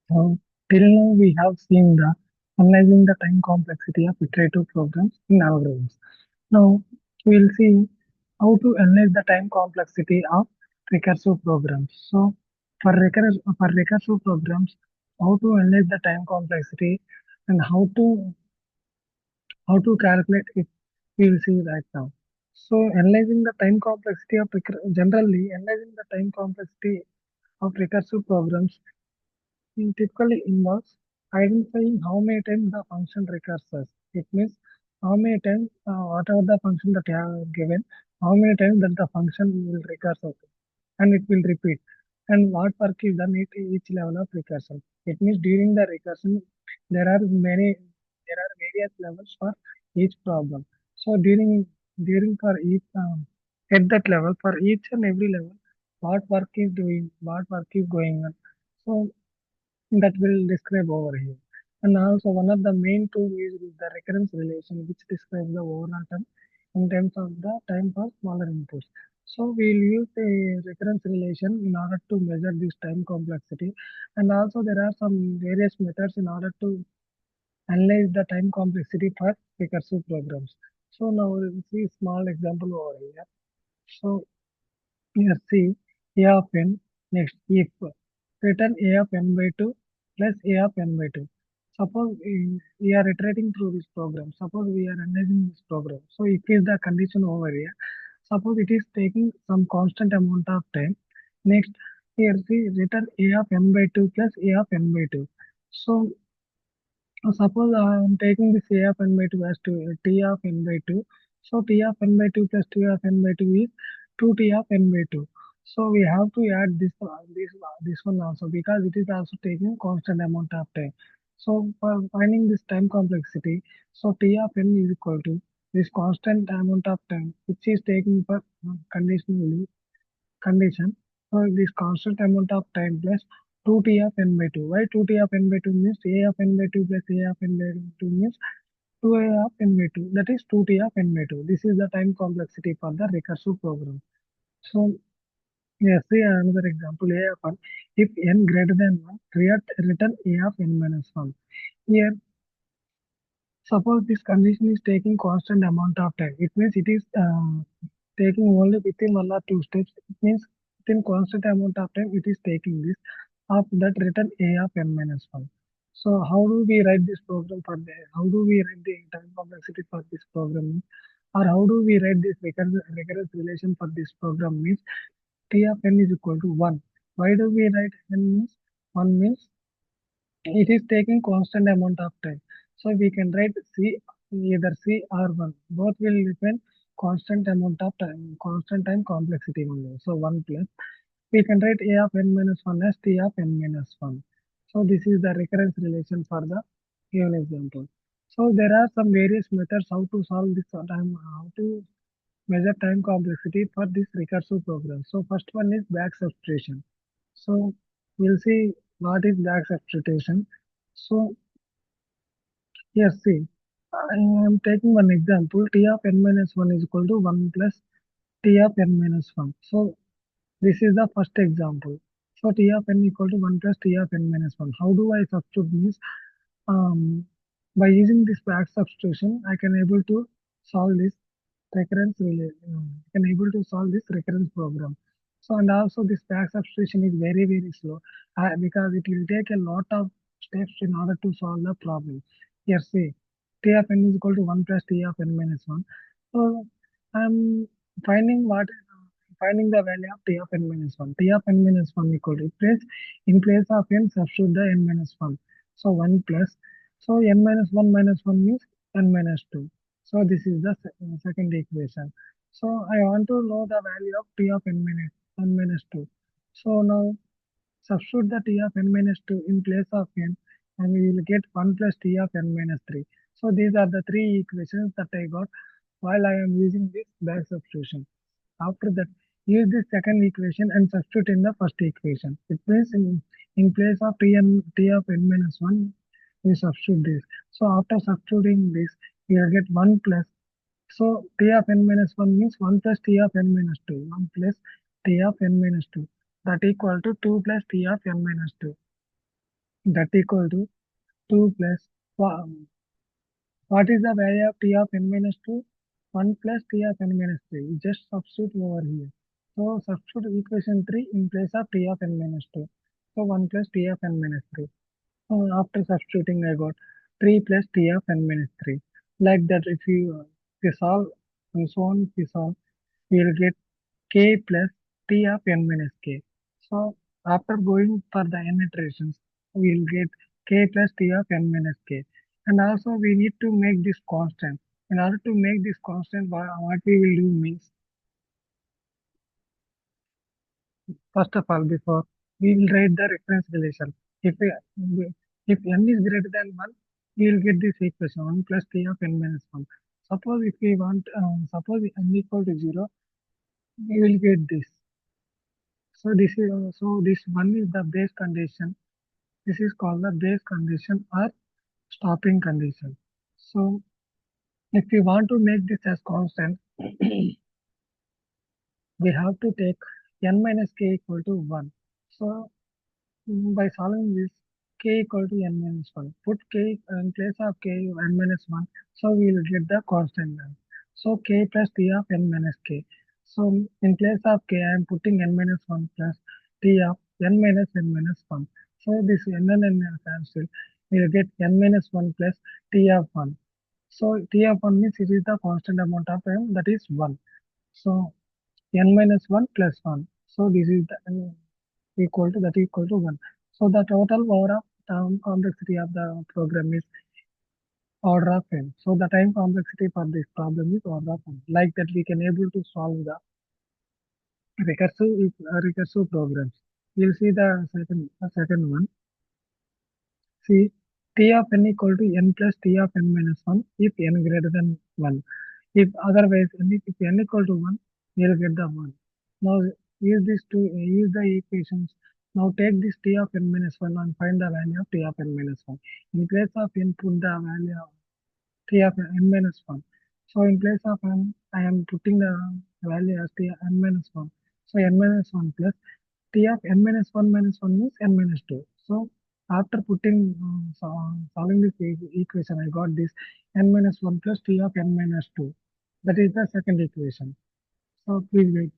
So till now we have seen the analyzing the time complexity of iterative programs in algorithms. Now we'll see how to analyze the time complexity of recursive programs. So for recursive programs, how to analyze the time complexity and how to calculate it, we will see right now. So analyzing the time complexity of generally analyzing the time complexity of recursive programs typically involves identifying how many times the function recurs. It means how many times, whatever the function that you have given, how many times that the function will recur and it will repeat. And what work is done at each level of recursion. It means during the recursion, there are various levels for each problem. So during for each at that level for each and every level, what work is doing, what work is going on. So that will describe over here. And also one of the main tools is the recurrence relation, which describes the overall time in terms of the time for smaller inputs. So we'll use the recurrence relation in order to measure this time complexity. And also there are some various methods in order to analyze the time complexity for recursive programs. So now we'll see small example over here. So here see a of n. Next, if return a of n by 2 plus a of n by 2. Suppose we are iterating through this program. Suppose we are analyzing this program. So if is the condition over here, suppose it is taking some constant amount of time. Next, here see return a of n by 2 plus a of n by 2. So suppose I am taking this a of n by 2 as to t of n by 2. So t of n by 2 plus t of n by 2 is 2t of n by 2. So we have to add this one also because it is also taking constant amount of time. So for finding this time complexity, so t of n is equal to this constant amount of time which is taking for conditionally condition. So this constant amount of time plus 2t of n by 2. Why 2t of n by 2 means a of n by 2 plus a of n by 2 means 2a of n by 2. That is 2t of n by 2. This is the time complexity for the recursive program. So yes, see another example a of 1. If n greater than 1, return a of n minus 1. Here, suppose this condition is taking constant amount of time. It means it is taking only within one or two steps. It means within constant amount of time it is taking this of that return a of n minus 1. So how do we write this program for the how do we write the time complexity for this program or how do we write this recurrence relation for this program means t of n is equal to 1. Why do we write n means 1 means it is taking constant amount of time. So we can write C either C or 1. Both will depend constant amount of time, constant time complexity only. So 1 plus. We can write A of n minus 1 as T of n minus 1. So this is the recurrence relation for the given example. So there are some various methods how to solve this time, how to measure time complexity for this recursive program. So first one is back substitution. So we'll see what is back substitution. So yes, see, I am taking one example. T of n minus 1 is equal to 1 plus T of n minus 1. So this is the first example. So T of n equal to 1 plus T of n minus 1. How do I substitute this? Um, by using this back substitution, I can able to solve this can able to solve this recurrence program. So and also this back substitution is very slow because it will take a lot of steps in order to solve the problem. Here see t of n is equal to 1 plus t of n minus 1. So I'm finding what finding the value of t of n minus 1. T of n minus 1 equal to in place of n substitute the n minus 1. So 1 plus so n minus 1 means n minus 2. So this is the second equation. So I want to know the value of t of n minus 2. So now substitute the t of n minus 2 in place of n and we will get 1 plus t of n minus 3. So these are the three equations that I got while I am using this back substitution. After that, use this second equation and substitute in the first equation. It means in place of t of n minus 1, we substitute this. So after substituting this, we will get 1 plus. So t of n minus 1 means 1 plus t of n minus 2. 1 plus t of n minus 2. That equal to 2 plus t of n minus 2. that equal to 2 plus what is the value of t of n minus 2? 1 plus t of n minus 3. Just substitute over here. So substitute equation 3 in place of t of n minus 2. So 1 plus t of n minus 3. After substituting, I got 3 plus t of n minus 3. Like that, if you solve and so on, if you solve, we will get k plus t of n minus k. So after going for the n iterations, we will get k plus t of n minus k. And also we need to make this constant. In order to make this constant, what we will do means, first of all, before we will write the reference relation. If n is greater than 1, we will get this equation 1 plus t of n minus 1. Suppose if we want, suppose n equal to 0, we will get this. So this one is the base condition. This is called the base condition or stopping condition. So if we want to make this as constant, we have to take n minus k equal to 1. So by solving this, k equal to n minus 1. Put k in place of k n minus 1. So we will get the constant value. So k plus t of n minus k. So in place of k, I am putting n minus 1 plus t of n minus n minus 1. So this n and n cancel. We will get n minus 1 plus t of 1. So t of 1 means it is the constant amount of m, that is 1. So n minus 1 plus 1. So this is the equal to that equal to 1. So the total power of time complexity of the program is order of n. So the time complexity for this problem is order of n. Like that, we can able to solve the recursive programs. We'll see the second one. See, t of n equal to n plus t of n minus 1 if n greater than 1. If otherwise, if n equal to 1, we will get the 1. Now use the equations. Now take this t of n minus 1 and find the value of t of n minus 1. In place of n, put the value of t of n minus 1. So in place of n, I am putting the value as t of n minus 1. So n minus 1 plus t of n minus 1 means n minus 2. So after solving this equation, I got this n minus 1 plus t of n minus 2. That is the second equation. So please wait.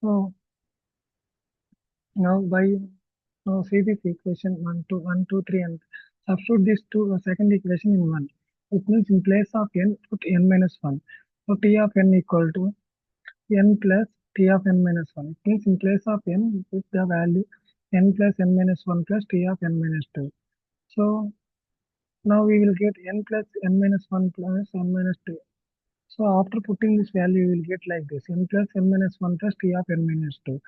So now by now see this equation 1, 2, 1, 2, 3, and substitute this to a second equation in 1. It means in place of n, put n minus 1. So t of n equal to n plus t of n minus 1. It means in place of n, put the value n plus n minus 1 plus t of n minus 2. So now we will get n plus n minus 1 plus n minus 2. So after putting this value, you will get like this n plus n minus 1 plus t of n minus 2.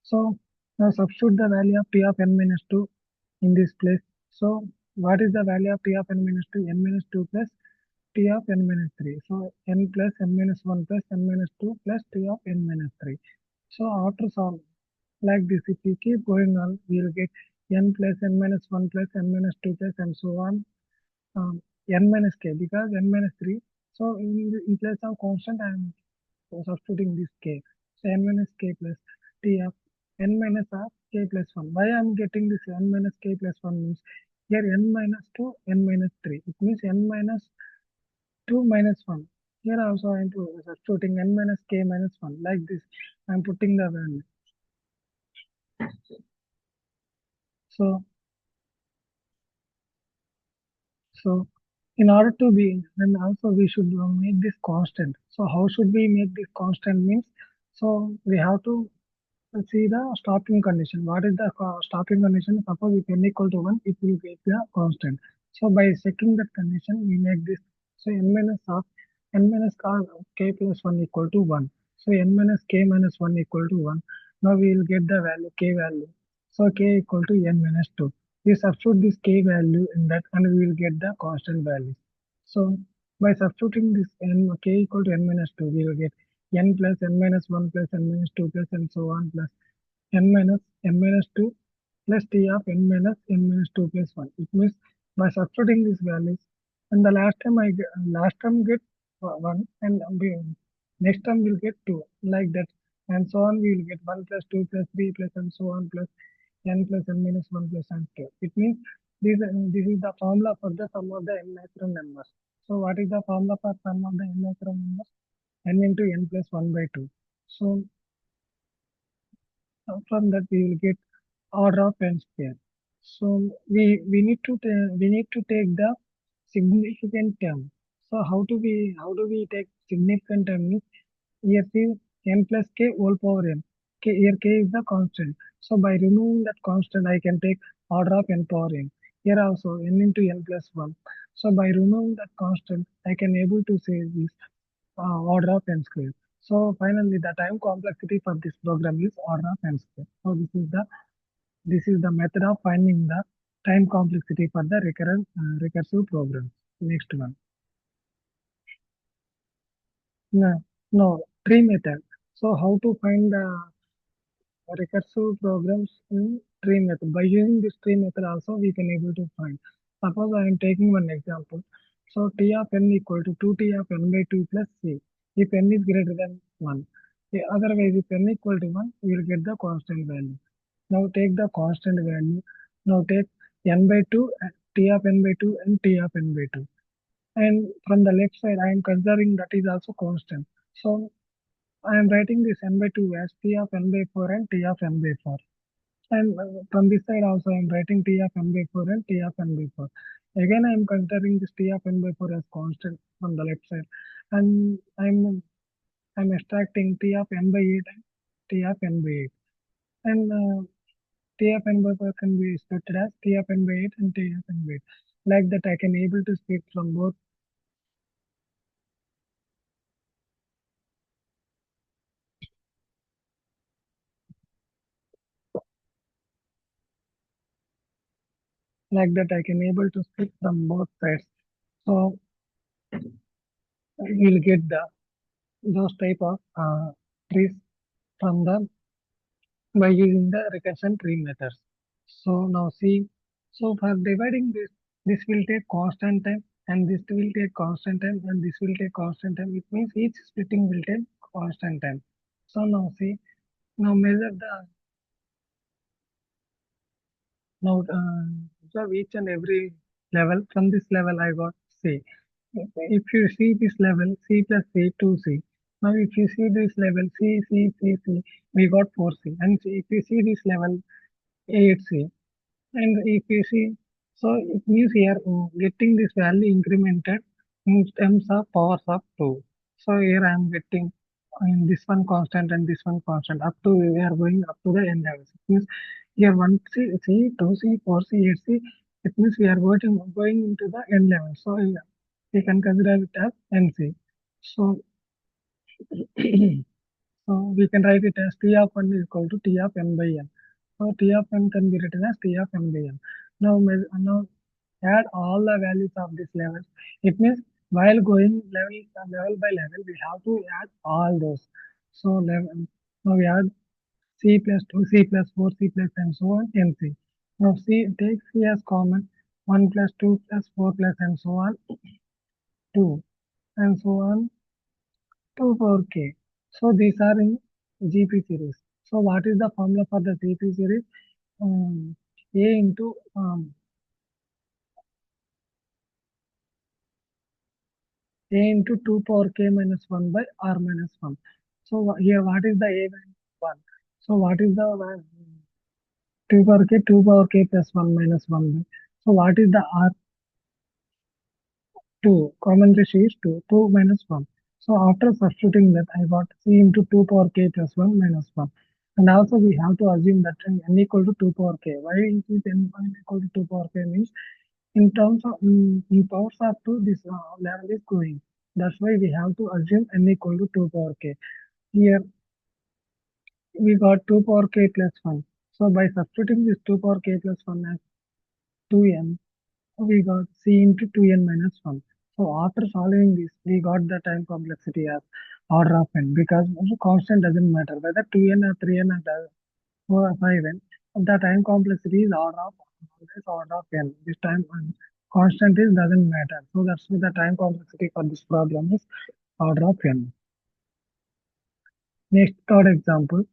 So now substitute the value of t of n minus 2 in this place. So what is the value of t of n minus 2? N minus 2 plus t of n minus 3. So n plus n minus 1 plus n minus 2 plus t of n minus 3. So after solve like this, if we keep going on, we will get n plus n minus 1 plus n minus 2 plus and so on, n minus k because n minus 3. So in place of constant, I am substituting this k. So n minus k plus t of n minus of k plus 1. Why I am getting this n minus k plus 1 means here n minus 2, n minus 3. It means n minus 2 minus 1. Here also I am substituting n minus k minus 1. Like this, I am putting the value. So So in order to be, then also we should make this constant. So how should we make this constant means? So we have to see the stopping condition. What is the stopping condition? Suppose if n equal to 1, it will get the constant. So by checking that condition, we make this. So n minus of n minus k plus 1 equal to 1. So n minus k minus 1 equal to 1. Now we will get the value k value. So k equal to n minus 2. We substitute this k value in that and we will get the constant value. So by substituting this n k equal to n minus 2, we will get n plus n minus 1 plus n minus 2 plus and so on plus n minus 2 plus t of n minus n minus 2 plus 1. It means by substituting these values, and the last term get 1 and next term will get 2 like that, and so on we will get 1 plus 2 plus 3 plus and so on plus n plus n minus 1 plus and 2. It means this is the formula for the sum of the n natural numbers. So what is the formula for sum of the n natural numbers? N into n plus 1 by 2. So from that we will get order of n square. So we need to take the significant term. So how do we take significant term means here see n plus k whole power n. Here k is the constant. So by removing that constant, I can take order of n power n. Here also n into n plus 1. So by removing that constant, I can able to say this order of n square. So finally, the time complexity for this program is order of n square. So this is the method of finding the time complexity for the recursive program. Next one. No, no, tree method. So how to find the recursive programs in tree method? By using this tree method also we can able to find. Suppose I am taking one example. So t of n equal to 2t of n by 2 plus c. If n is greater than 1. Otherwise, if n equal to 1, we will get the constant value. Now take the constant value. Now take n by 2, t of n by 2 and t of n by 2. And from the left side, I am considering that is also constant. So I am writing this n by 2 as t of n by 4 and t of n by 4. And from this side also I am writing t of n by 4 and t of n by 4. Again I am considering this t of n by 4 as constant from the left side. And I'm extracting t of n by 8 and t of n by 8. And t of n by 4 can be expected as t of n by 8 and t of n by 8. Like that I can able to split from both, like that I can able to split from both sides. So you'll get those type of trees from the by using the recursion tree methods. So now see, so for dividing this will take constant time and this will take constant time and this will take constant time. It means each splitting will take constant time. So now see, now measure the, now observe each and every level. From this level I got C. If you see this level, C plus C, 2C. Now, if you see this level C, C, C, C, we got 4C. And if you see this level 8C, and if you see, so it means here getting this value incremented in terms of powers of 2. So here I am getting this one constant and this one constant up to we are going up to the n levels. It means here 1C, 2C, 4C, 8C. It means we are going into the n level. So yeah, we can consider it as NC. So so we can write it as T of n is equal to T of n by n. So T of n can be written as T of n by n. Now add all the values of this level. It means while going level by level, we have to add all those. So level, now we add C plus 2, C plus 4, C plus and so on, NC. Now C take C as common, 1 plus 2 plus 4 plus and so on, 2 and so on to 4K. So these are in GP series. So what is the formula for the GP series? A into A into 2 power k minus 1 by r minus 1. So here what is the A value? 1. So what is the 2 power k? 2 power k plus 1 minus 1 by. So what is the r? 2. Common ratio is 2. 2 minus 1. So after substituting that, I got c into 2 power k plus 1 minus 1. And also we have to assume that n equal to 2 power k. Why is n equal to 2 power k means in terms of in powers of 2, this level is going. That's why we have to assume n equal to 2 power k. Here we got 2 power k plus 1. So by substituting this 2 power k plus 1 as 2n, we got c into 2n minus 1. So after solving this, we got the time complexity as order of n because constant doesn't matter whether 2n or 3n or 4 or 5n. The time complexity is order of always order of n. This time constant is doesn't matter. So that's why the time complexity for this problem is order of n. Next third example.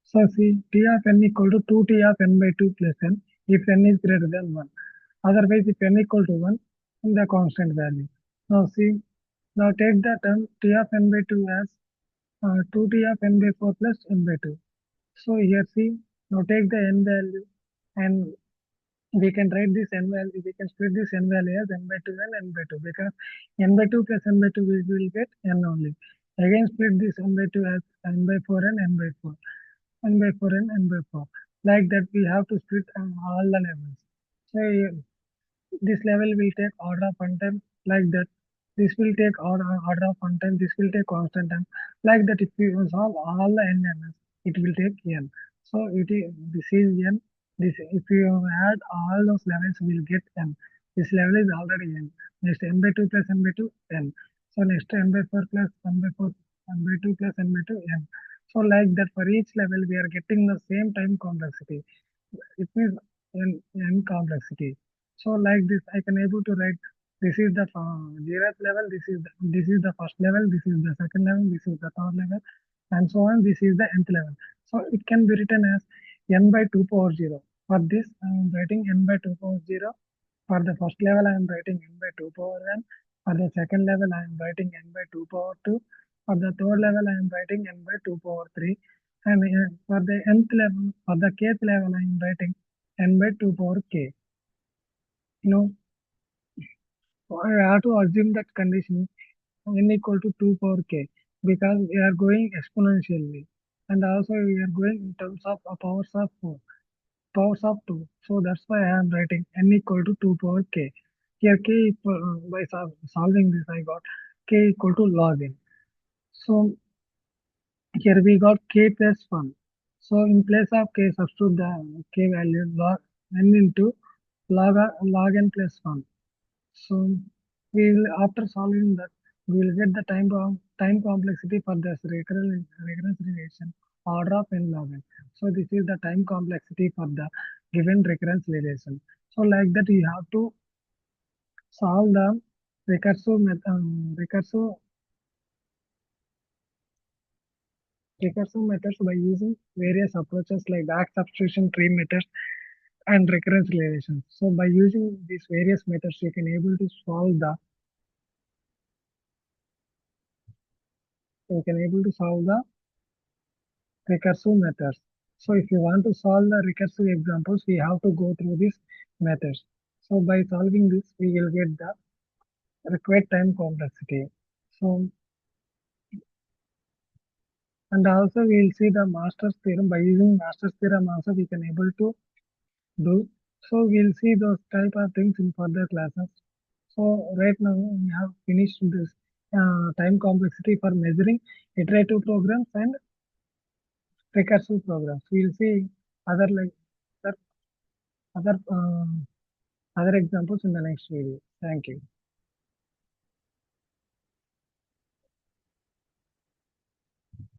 So see T of n equal to 2T of n by 2 plus n if n is greater than 1. Otherwise, if n equal to 1, the constant value. Now see, now take the term T of n by 2 as 2T of n by 4 plus n by 2. So here see, now take the n value and we can write this n value, we can split this n value as n by 2 and n by 2 because n by 2 plus n by 2 we will get n only. Again split this n by 2 as n by 4 and n by 4, n by 4 and n by 4. Like that we have to split all the levels. So this level will take order of one time like that. This will take order of one time. This will take constant time like that. If you solve all the n levels, it will take n. So this is n. This if you add all those levels, we will get n. This level is already n. Next n by 2 plus n by 2 n. So next n by 4 plus n by 4 n by 2 plus n by 2 n. So like that for each level we are getting the same time complexity. It means n complexity. So like this, I can able to write this is the 0th level, this is the first level, this is the second level, this is the third level, and so on. This is the nth level. So it can be written as n by 2 power 0. For this, I am writing n by 2 power 0. For the first level, I am writing n by 2 power n. For the second level, I am writing n by 2 power 2. For the third level, I am writing n by 2 power 3. And for the nth level, for the kth level, I am writing n by 2 power k. You know, so I have to assume that condition n equal to 2 power k because we are going exponentially and also we are going in terms of powers of 4, powers of 2. So that's why I am writing n equal to 2 power k. Here k equal, by solving this I got k equal to log n. So here we got k plus 1. So in place of k substitute the k value log n into log n plus 1. So we will after solving that we will get the time complexity for this recurrence relation order of n log n. So this is the time complexity for the given recurrence relation. So like that you have to solve the recursive methods by using various approaches like back substitution, tree methods, and recurrence relations. So by using these various methods, you can able to solve the we can able to solve the recursive methods. So if you want to solve the recursive examples, we have to go through these methods. So by solving this, we will get the required time complexity. So, and also we will see the master's theorem. By using master's theorem also we can able to do. So we'll see those type of things in further classes. So right now we have finished this time complexity for measuring iterative programs and recursive programs. We'll see other like other other, uh, other examples in the next video. Thank you.